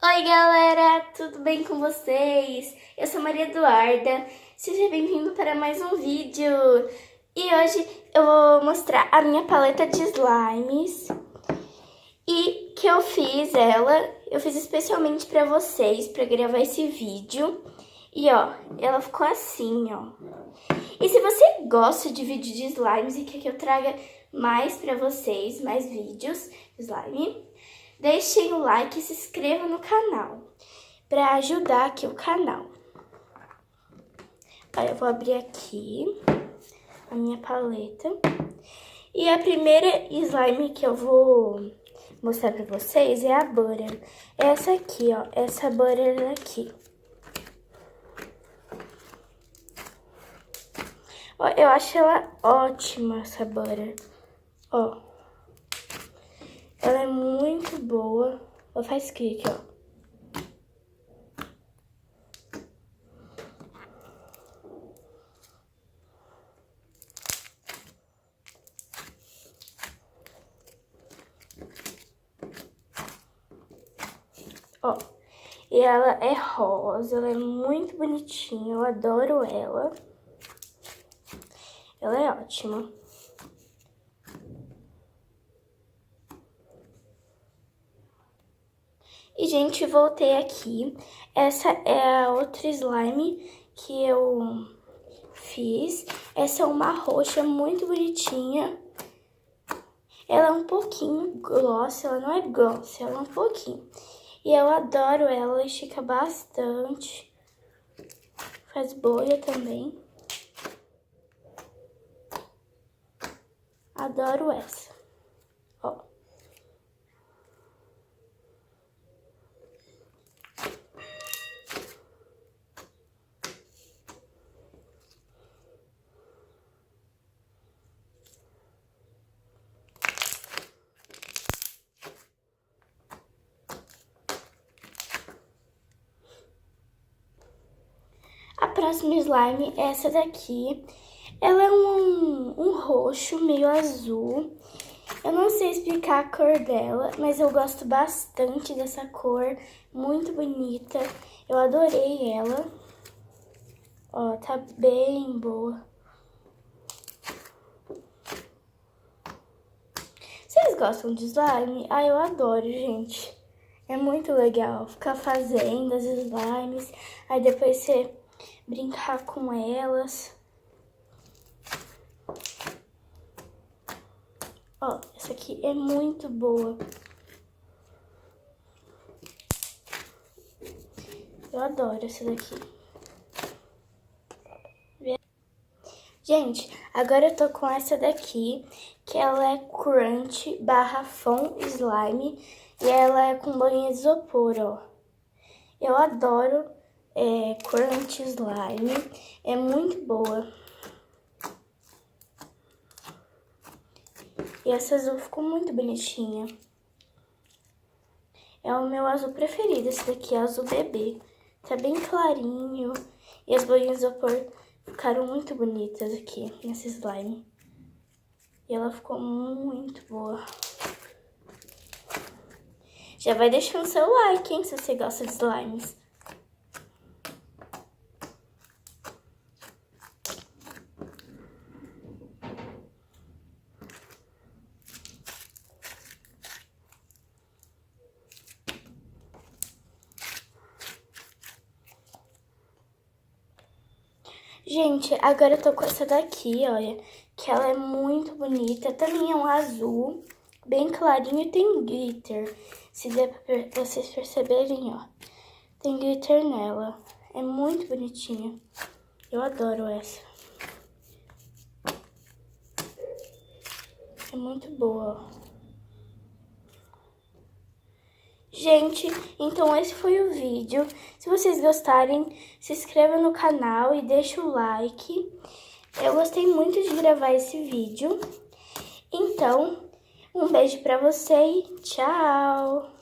Oi galera, tudo bem com vocês? Eu sou Maria Eduarda, seja bem-vindo para mais um vídeo. E hoje eu vou mostrar a minha paleta de slimes e que eu fiz eu fiz especialmente para vocês, para gravar esse vídeo. E ó, ela ficou assim, ó. E se você gosta de vídeo de slimes e quer que eu traga mais para vocês, mais vídeos de slime, deixem o like e se inscrevam no canal, para ajudar aqui o canal. Aí eu vou abrir aqui a minha paleta. E a primeira slime que eu vou mostrar para vocês é a Butter. Essa aqui, ó, essa Butter aqui. Ó, eu acho ela ótima, essa Butter. Ó. Ela é muito boa. Ela faz clique, ó. Ó. E ela é rosa, ela é muito bonitinha. Eu adoro ela. Ela é ótima. E, gente, voltei aqui. Essa é a outra slime que eu fiz. Essa é uma roxa muito bonitinha. Ela é um pouquinho gloss, ela não é gloss, ela é um pouquinho. E eu adoro ela, estica bastante. Faz bolha também. Adoro essa. Ó. A próxima slime é essa daqui. Ela é um roxo meio azul. Eu não sei explicar a cor dela, mas eu gosto bastante dessa cor. Muito bonita. Eu adorei ela. Ó, tá bem boa. Vocês gostam de slime? Ah, eu adoro, gente. É muito legal ficar fazendo as slimes. Aí depois você brincar com elas. Ó, essa aqui é muito boa. Eu adoro essa daqui. Gente, agora eu tô com essa daqui, que ela é Crunch barra Foam Slime. E ela é com bolinha de isopor, ó. Eu adoro Crunch Slime. É muito boa. E essa azul ficou muito bonitinha. É o meu azul preferido, esse daqui é azul bebê. Tá bem clarinho. E as bolinhas de isopor ficaram muito bonitas aqui nessa slime. E ela ficou muito boa. Já vai deixando seu like, hein, se você gosta de slimes. Gente, agora eu tô com essa daqui, olha, que ela é muito bonita. Também é um azul, bem clarinho e tem glitter. Se der pra vocês perceberem, ó, tem glitter nela. É muito bonitinha. Eu adoro essa. É muito boa, ó. Gente, então esse foi o vídeo. Se vocês gostarem, se inscreva no canal e deixa o like. Eu gostei muito de gravar esse vídeo. Então, um beijo pra você e tchau!